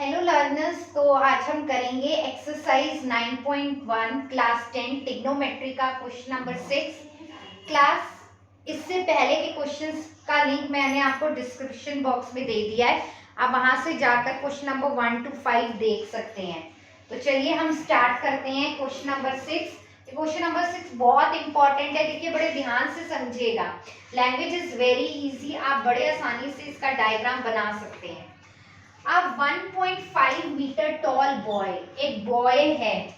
Hello learners, तो आज हम करेंगे एक्सरसाइज 9.1 क्लास 10 ट्रिग्नोमेट्री का क्वेश्चन नंबर 6 क्लास। इससे पहले के क्वेश्चंस का लिंक मैंने आपको डिस्क्रिप्शन बॉक्स में दे दिया है, आप वहां से जाकर क्वेश्चन नंबर 1 to 5 देख सकते हैं। तो चलिए हम स्टार्ट करते हैं क्वेश्चन नंबर 6। क्वेश्चन नंबर 6 बहुत इंपॉर्टेंट है, देखिए बड़े ध्यान से समझिएगा। लैंग्वेज इज वेरी इजी, आप बड़े आसानी से इसका डायग्राम बना सकते हैं। अब 1.5 मीटर टॉल बॉय, एक बॉय है,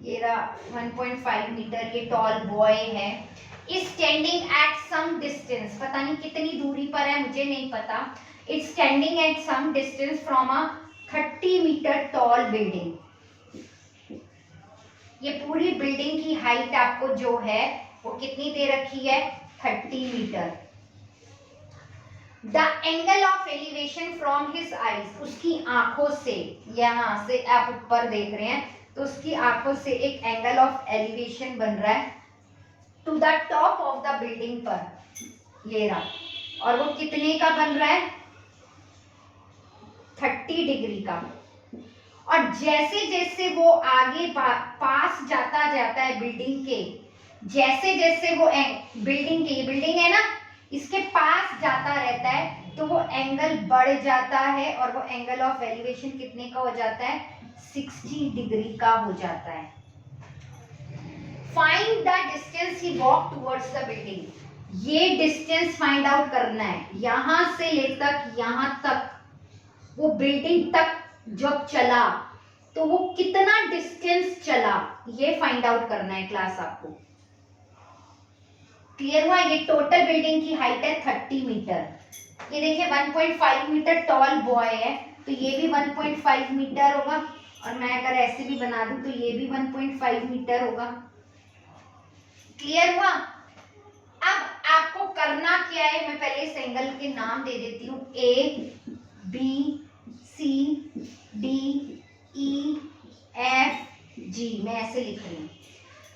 ये रहा 1.5 मीटर ये टॉल बॉय है, is standing at some distance, पता नहीं कितनी दूरी पर है, मुझे नहीं पता। It's standing at some distance from a 30 metre tall building. ये पूरी बिल्डिंग की हाइट आपको जो है वो कितनी दे रखी है, 30 metre. The angle of elevation from his eyes, उसकी आंखों से, यहाँ से आप ऊपर देख रहे हैं तो उसकी आंखों से एक एंगल ऑफ एलिवेशन बन रहा है to the top of the building पर, ये रहा, और वो कितने का बन रहा है, 30 डिग्री का। और जैसे जैसे वो आगे पास जाता है बिल्डिंग के, जैसे जैसे वो बिल्डिंग के, ये बिल्डिंग है ना, इसके पास जाता रहता है तो वो एंगल बढ़ जाता है और वो एंगल ऑफ एलिवेशन कितने का हो जाता है, 60 डिग्री का हो जाता है। Find the distance he walk towards the building, ये डिस्टेंस फाइंड आउट करना है, यहां से लेकर यहां तक, वो बिल्डिंग तक जब चला तो वो कितना डिस्टेंस चला, ये फाइंड आउट करना है क्लास आपको। क्लियर हुआ? ये टोटल बिल्डिंग की हाइट है 30 मीटर। ये देखिए 1.5 मीटर टॉल बॉय है तो ये भी 1.5 मीटर होगा, और मैं अगर ऐसे भी बना दूं तो ये भी 1.5 मीटर होगा। क्लियर हुआ? अब आपको करना क्या है, मैं पहले इस एंगल के नाम दे देती हूँ, A B C D E F G, मैं ऐसे लिख रही हूँ।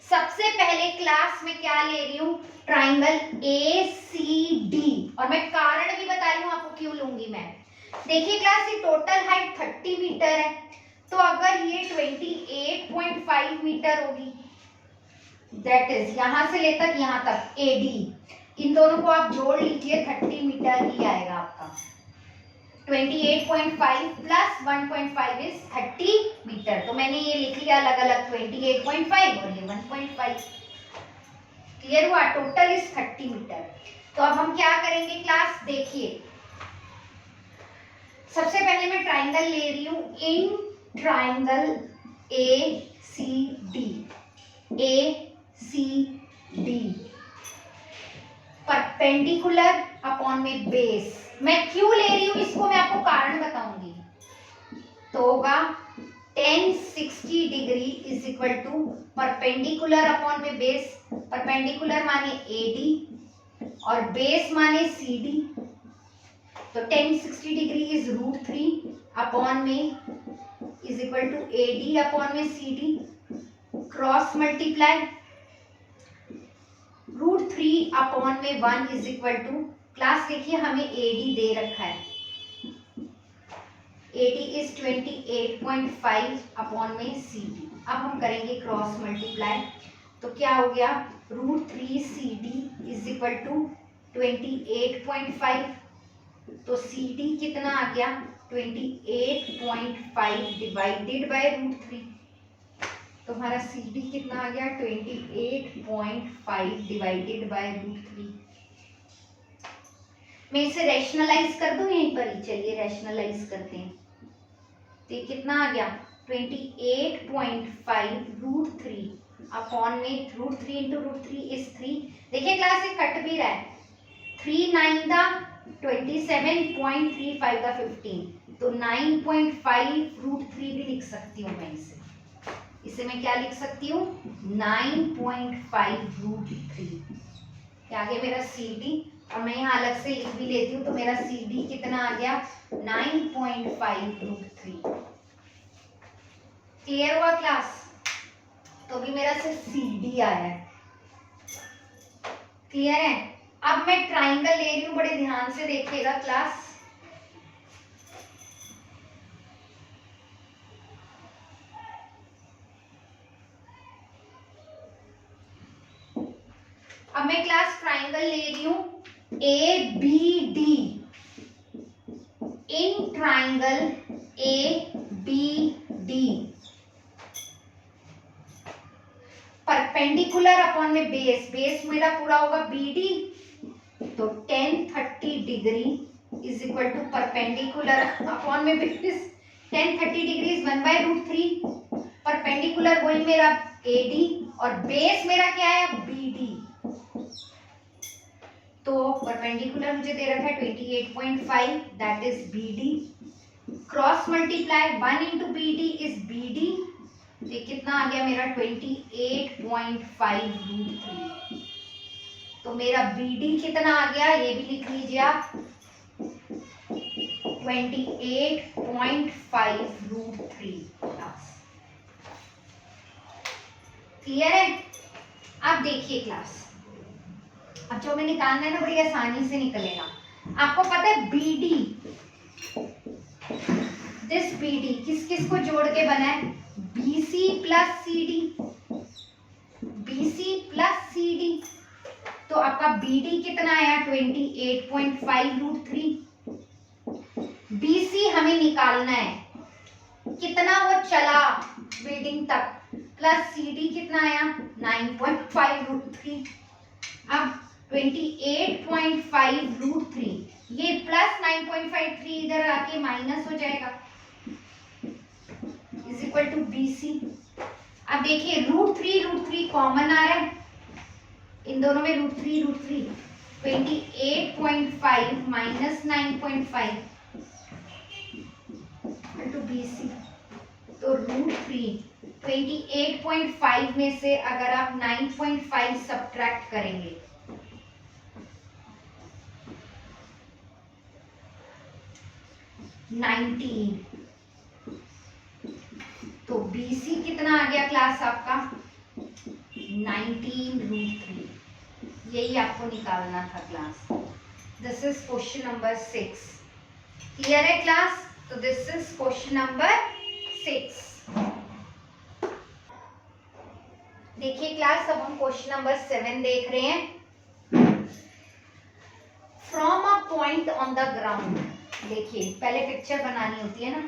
सबसे पहले क्लास में क्या ले रही हूँ, ट्राइंगल ए सी डी, और मैं कारण भी बता रही हूँ आपको क्यों लूंगी मैं। देखिए क्लास, ये टोटल हाइट 30 मीटर है, तो अगर ये 28.5 मीटर होगी, दैट इज यहां से लेकर यहां तक ए डी, इन दोनों को आप जोड़ लीजिए, 30 मीटर ही आएगा आपका। 28.5 प्लस 1.5 इज 30 मीटर, तो मैंने ये लिख लिया अलग अलग, 28.5 और ये 1.5। क्लियर हुआ? Total is 30 metre. तो अब हम क्या करेंगे क्लास, देखिए सबसे पहले मैं ट्राइंगल ले रही हूं, in triangle A C D, A C D perpendicular upon में बेस। मैं क्यों ले रही हूं इसको, मैं आपको कारण बताऊंगी। तो होगा tan 60 degree is equal to perpendicular upon में बेस, परपेंडिकुलर माने AD और बेस माने CD, तो tan 60 डिग्री इज √3 अपॉन में is equal to AD upon में CD, क्रॉस मल्टीप्लाई √3 अपॉन में 1 इज इक्वल टू, क्लास देखिए हमें AD दे रखा है, AD इज 28.5 अपॉन में CD। अब हम करेंगे क्रॉस मल्टीप्लाई, तो क्या हो गया, √3 CD इज इक्वल टू 28.5, तो CD कितना आ गया, 28.5 डिवाइडेड बाय √3, तो हमारा CD कितना आ गया, 28.5 डिवाइडेड बाय √3। मैं इसे रैशनलाइज कर दूं यहीं पर ही, चलिए रैशनलाइज करते हैं। तो ये कितना आ गया, 28.5 √3 अपॉन में √3 इंटू √3 इज 3। देखिए क्लास ये कट भी रहा है, 3 9 दा 27.35 दा 15, तो 9.5 √3 भी लिख सकती हूँ मैं इसे मैं क्या लिख सकती हूँ, 9.5 √3। क्या आ गया मेरा CD, और मैं यहाँ अलग से लिख भी लेती हूँ, तो मेरा CD कितना आ गया, 9.5 √3। क्लियर हुआ क्लास? तो अभी मेरा सिर्फ CD आया है। क्लियर है? अब मैं ट्राइंगल ले रही हूँ, बड़े ध्यान से देखिएगा क्लास, अब मैं क्लास ट्राइंगल ले रही हूं A B D. In triangle A B D perpendicular upon में बेस, बेस मेरा पूरा होगा बी डी, तो tan 30 degree is equal to perpendicular upon में base tan 30 degree is 1/√3। Perpendicular वही मेरा AD और बेस मेरा क्या है BD। तो परपेंडिकुलर मुझे दे रखा है 28.5 that is BD। Cross multiply 1 into BD is BD। ये कितना आ गया मेरा 28.5√3। तो मेरा BD कितना आ गया ये भी लिख लीजिए आप 28.5√3। क्लियर है? अब देखिए क्लास, अब जो मैं निकालना है ना बड़ी आसानी से निकलेगा। आपको पता है BD, दिस BD किस किस को जोड़ के बना है? BC plus CD, BC plus CD। तो आपका BD कितना आया 28.5√3। BC हमें निकालना है कितना वो चला बिल्डिंग तक, प्लस CD कितना आया 9.5√3। अब 28.5√3 ये प्लस 9.53 इधर आके माइनस हो जाएगा इज इक्वल टू BC। अब देखिए √3 कॉमन आ रहा है इन दोनों में, √3 28.5 माइनस 9.5 टू BC। तो √3 28.5 में से अगर आप 9.5 सब्ट्रैक्ट करेंगे 19, तो BC कितना आ गया क्लास आपका 19√3। यही आपको निकालना था class. This is question number 6। Clear है क्लास? तो दिस इज क्वेश्चन नंबर 6। देखिए क्लास, अब हम क्वेश्चन नंबर 7 देख रहे हैं। From a point on the ground, देखिए पहले पिक्चर बनानी होती है ना,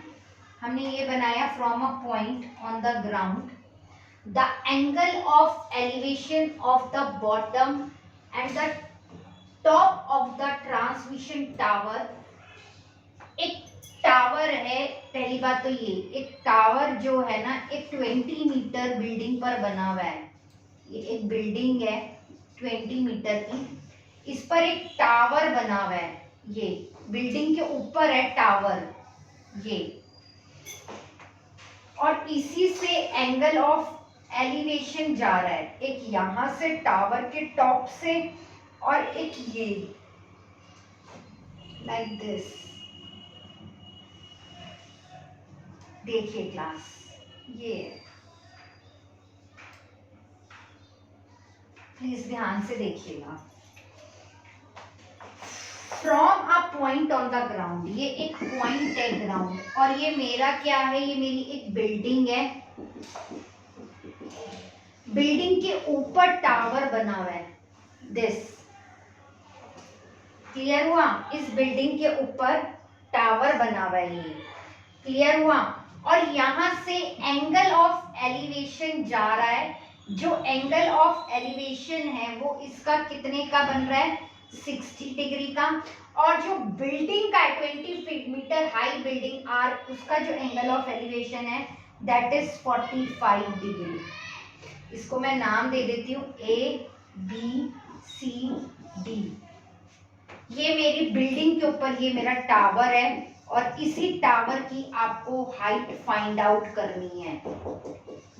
हमने ये बनाया from a point on the ground the angle of elevation of the bottom and the top of the transmission tower. एक टावर है, पहली बात तो ये एक टावर जो है ना एक 20 मीटर बिल्डिंग पर बना हुआ है। ये एक बिल्डिंग है 20 मीटर की, इस पर एक टावर बना हुआ है। ये बिल्डिंग के ऊपर है टावर ये, और इसी से एंगल ऑफ एलिवेशन जा रहा है, एक यहां से टावर के टॉप से और एक ये लाइक दिस। देखिए क्लास, ये प्लीज ध्यान से देखिएगा। From a point on the ground, ये एक पॉइंट है ग्राउंड, और ये मेरा क्या है, ये मेरी एक बिल्डिंग है। बिल्डिंग के ऊपर टावर बना हुआ है दिस। क्लियर हुआ? इस बिल्डिंग के ऊपर टावर बना हुआ है ये। क्लियर हुआ? और यहां से एंगल ऑफ एलिवेशन जा रहा है। जो एंगल ऑफ एलिवेशन है वो इसका कितने का बन रहा है 60 डिग्री का, और जो बिल्डिंग का 20 मीटर हाई बिल्डिंग आर, उसका जो एंगल ऑफ एलिवेशन है दैट इज 45 डिग्री। इसको मैं नाम दे देती हूँ ABCD। ये मेरी बिल्डिंग के ऊपर ये मेरा टावर है, और इसी टावर की आपको हाइट फाइंड आउट करनी है।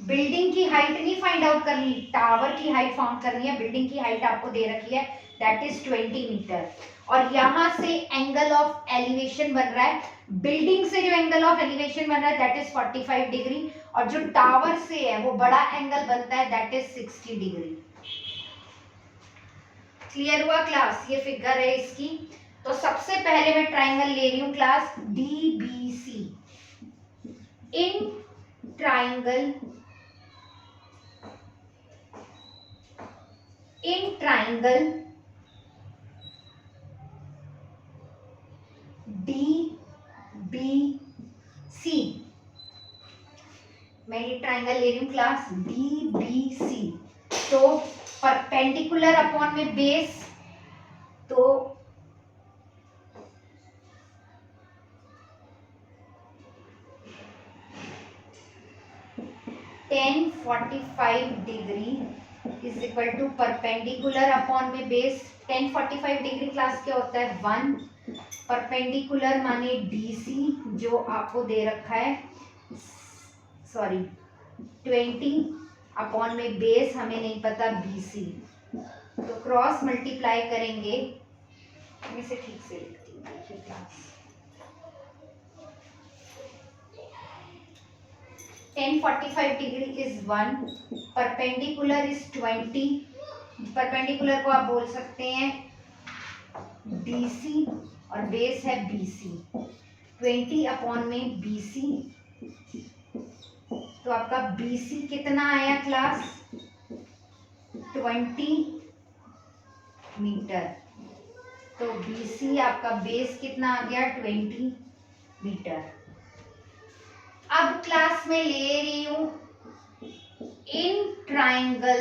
बिल्डिंग की हाइट नहीं फाइंड आउट करनी, टावर की हाइट फाउंड करनी है। बिल्डिंग की हाइट आपको दे रखी है दैट इज 20 मीटर, और यहां से एंगल ऑफ एलिवेशन बन रहा है, बिल्डिंग से जो एंगल ऑफ एलिवेशन बन रहा है दैट इज 45 डिग्री, और जो टावर से है वो बड़ा एंगल बनता है दैट इज 60 डिग्री। क्लियर हुआ क्लास? ये फिगर है इसकी। तो सबसे पहले मैं ट्राइंगल ले रही हूं class DBC। In triangle in triangle DBC, मैं ये ट्राइंगल ले रही हूँ क्लास DBC, तो परपेंडिकुलर अपॉन में बेस, तो 1045 degree is equal to perpendicular upon में बेस। 1045 डिग्री क्लास क्या होता है 1, परपेंडिकुलर माने DC जो आपको दे रखा है, सॉरी 20 अपॉन में बेस हमें नहीं पता BC, तो क्रॉस मल्टीप्लाई करेंगे, मैं इसे ठीक से लिखती हूँ, देखिए class 1045 degree is 1, perpendicular is 20, perpendicular को आप बोल सकते हैं DC और बेस है BC, 20 अपॉन में BC, तो आपका BC कितना आया क्लास 20 मीटर, तो BC आपका बेस कितना आ गया 20 मीटर। अब क्लास में ले रही हूं इन ट्राइंगल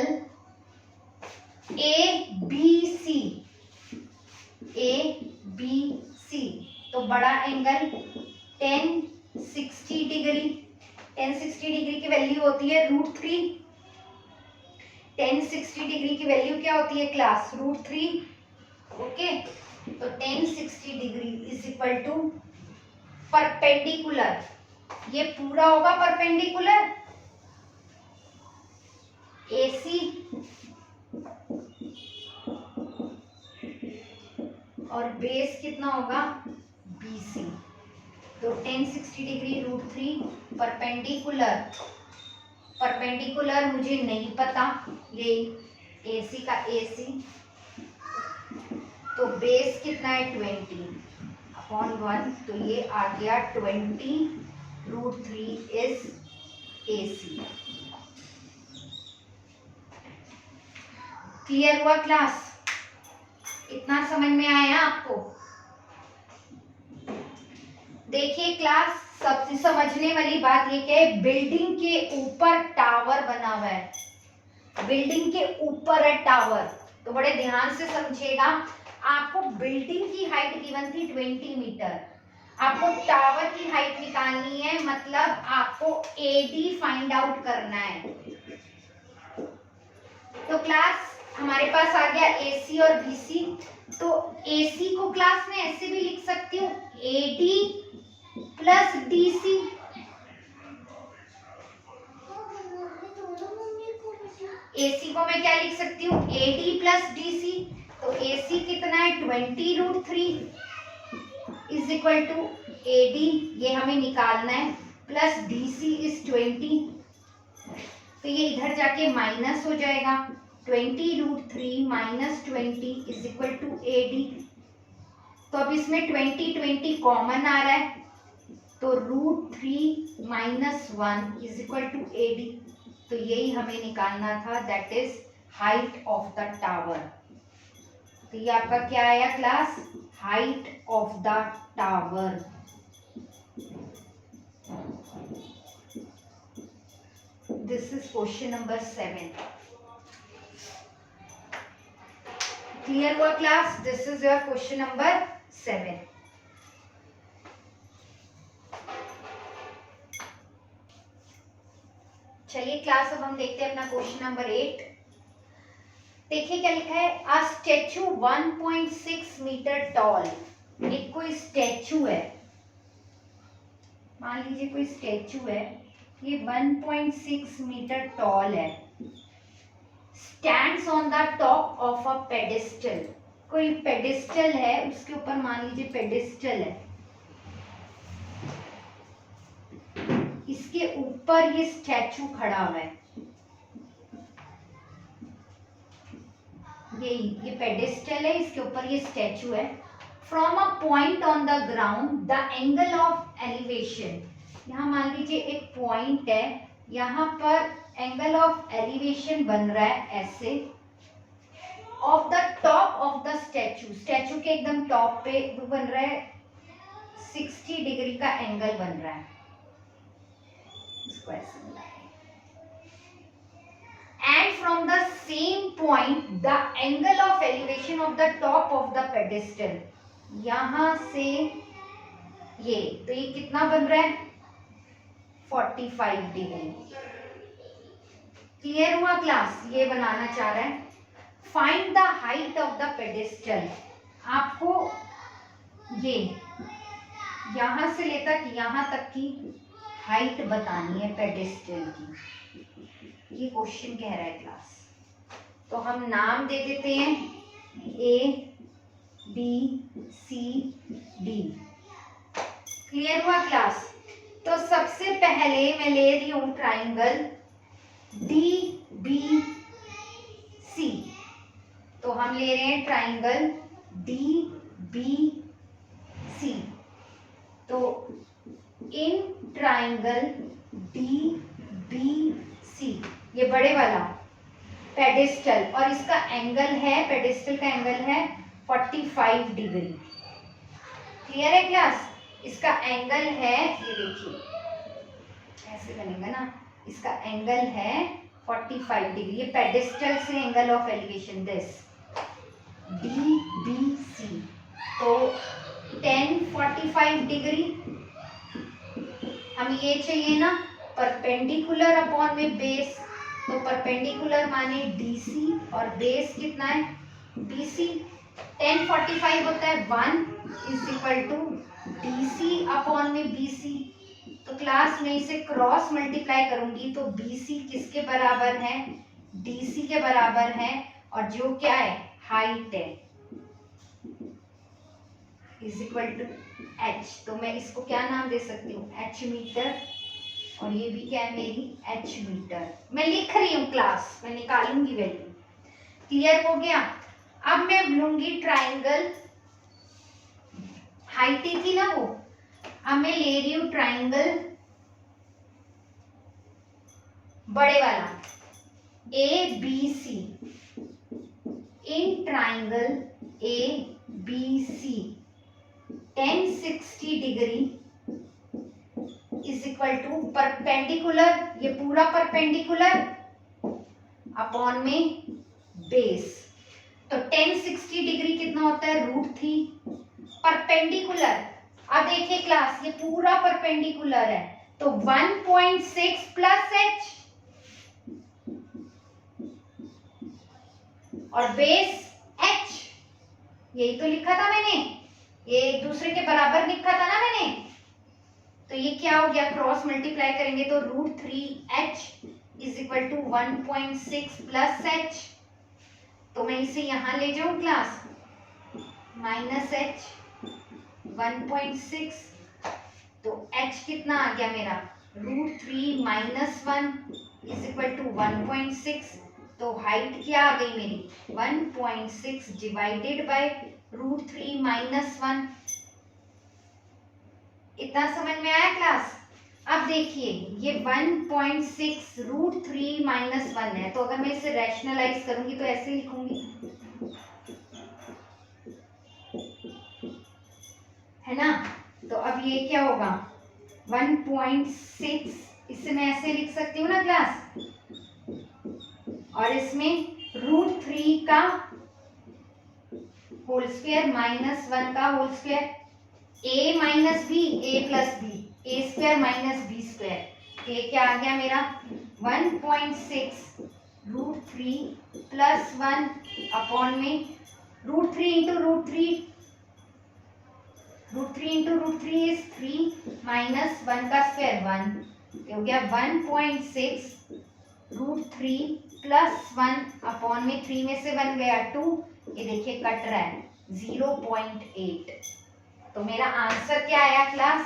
ABC, तो बड़ा एंगल 1060 डिग्री, 1060 डिग्री की वैल्यू होती है √3, 1060 डिग्री की वैल्यू क्या होती है क्लास √3, ओके, तो 1060 degree is equal to perpendicular, ये पूरा होगा परपेंडिकुलर AC और बेस कितना होगा BC, तो 1060 डिग्री √3 परपेंडिकुलर, परपेंडिकुलर मुझे नहीं पता, ये AC का AC, तो बेस कितना है 20 अपॉन 1, तो ये आ गया 20 √3 इज AC। क्लियर हुआ क्लास? इतना समझ में आया आपको? देखिए क्लास, सबसे समझने वाली बात ये क्या है, बिल्डिंग के ऊपर टावर बना हुआ है, बिल्डिंग के ऊपर है टावर, तो बड़े ध्यान से समझिएगा, आपको बिल्डिंग की हाइट गिवन थी 20 मीटर, आपको टावर की हाइट निकालनी है, मतलब आपको AD फाइंड आउट करना है। तो क्लास हमारे पास आ गया AC और BC, तो AC को क्लास में ऐसे भी लिख सकती हूँ AD प्लस DC, AC को मैं क्या लिख सकती हूँ AD प्लस DC, तो AC कितना है 20 √3 इज इक्वल टू AD, ये हमें निकालना है, प्लस DC इज 20, तो ये इधर जाके माइनस हो जाएगा, 20 √3 minus 20 is equal to AD, तो अब इसमें 20 20 कॉमन आ रहा है, तो √3 minus 1 is equal to AD, तो यही हमें निकालना था, that is height of the tower. तो ये आपका क्या आया class, height of the tower. This is question number 7। Clear हुआ class? This is your question number 7। चलिए क्लास, अब हम देखते हैं अपना क्वेश्चन नंबर 8। देखिए क्या लिखा है, अ स्टैचू 1.6 मीटर टॉल, एक कोई स्टैचू है, मान लीजिए कोई स्टैचू है, ये 1.6 मीटर टॉल है, stands on the top of a pedestal, कोई पेडिस्टल है, उसके ऊपर मान लीजिए पेडिस्टल है, इसके ऊपर ये स्टैचू खड़ा हुआ है, ये पेडिस्टल है, इसके ऊपर ये स्टैचू है, from a point on the ground the angle of elevation, यहाँ मान लीजिए एक पॉइंट है, यहाँ पर एंगल ऑफ एलिवेशन बन रहा है ऐसे, of the top of the statue, statue के एकदम टॉप पे वो बन रहा है 60 डिग्री का एंगल बन रहा है, इसको ऐसे मिलाएं। And from the same point, the angle of elevation of the top of the pedestal, यहां से ये, तो ये कितना बन रहा है 45 डिग्री। क्लियर हुआ क्लास? ये बनाना चाह रहा है। Find the height of the pedestal, आपको ये यहां से लेकर यहां तक की हाइट बतानी है पेडेस्टल की। ये क्वेश्चन कह रहा है क्लास, तो हम नाम दे देते हैं A B C D। Clear हुआ क्लास? तो सबसे पहले मैं ले रही हूं ट्राइंगल DBC, तो हम ले रहे हैं ट्राइंगल DBC। तो इन ट्राइंगल DBC, ये बड़े वाला पेडेस्टल, और इसका एंगल है, पेडेस्टल का एंगल है 45 डिग्री। क्लियर है क्लास? इसका एंगल है, ये देखिए ऐसे बनेगा ना, इसका एंगल है 45 डिग्री। ये पेडेस्टल से angle of elevation this DBC, तो 1045 डिग्री। हमें ये चाहिए ना परपेंडिकुलर अपॉन में बेस, तो परपेंडिकुलर माने DC और बेस कितना है BC। 1045 होता है 1 is equal to DC upon में BC। तो क्लास में इसे क्रॉस मल्टीप्लाई करूंगी तो BC किसके बराबर है, DC के बराबर है, और जो क्या है हाइट है इज इक्वल टू H। तो मैं इसको क्या नाम दे सकती हूँ H मीटर, और ये भी क्या है मेरी H मीटर। मैं लिख रही हूँ क्लास, मैं निकालूंगी वैल्यू। क्लियर हो गया? अब मैं लूंगी ट्राइंगल, हाइट थी ना वो, अब मैं ले रही हूँ ट्राइंगल बड़े वाला ABC। In triangle ABC 1060 degree is equal to perpendicular, ये पूरा परपेंडिकुलर अपॉन में बेस। तो 1060 डिग्री कितना होता है √3 परपेंडिकुलर। अब देखिए क्लास, ये पूरा परपेंडिकुलर है, तो 1.6 प्लस H और बेस H, यही तो लिखा था मैंने, ये एक दूसरे के बराबर लिखा था ना मैंने। तो ये क्या हो गया, क्रॉस मल्टीप्लाई करेंगे तो √3H is equal to 1.6 plus H। तो मैं इसे यहां ले जाऊं क्लास, माइनस H 1.6, तो H कितना आ गया मेरा √3 माइनस 1 इज इक्वल टू 1.6। तो हाइट क्या आ गई मेरी 1.6 डिवाइडेड बाय √3 माइनस 1। इतना समझ में आया क्लास? अब देखिए ये 1.6 √3 माइनस 1 है, तो अगर मैं इसे रैशनलाइज करूंगी तो ऐसे लिखूंगी, है ना। तो अब ये क्या होगा 1.6, इसे मैं ऐसे लिख सकती हूँ ना क्लास, और इसमें √3 का होल स्क्वायर माइनस 1 का whole square, a minus B a plus B, A square minus B square. ये क्या आ गया मेरा 1.6 √3 प्लस 1 अपॉन में √3 इंटू √3 इज 3 माइनस 1 का स्क्वायर 1, हो गया 1.6 √3 प्लस 1 अपॉन में 3 में से 1 गया 2, ये देखिए कट रहा है 0.8। तो मेरा आंसर क्या आया क्लास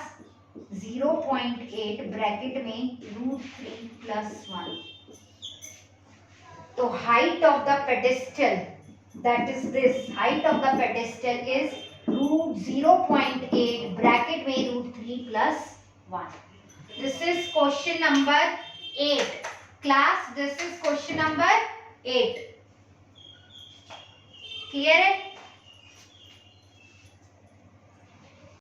0.8 ब्रैकेट में √3 प्लस 1। तो height of the pedestal, that is this, height of the pedestal is 0.8 bracket में √3 plus 1। This is question number 8 class, this is question number 8। Clear है।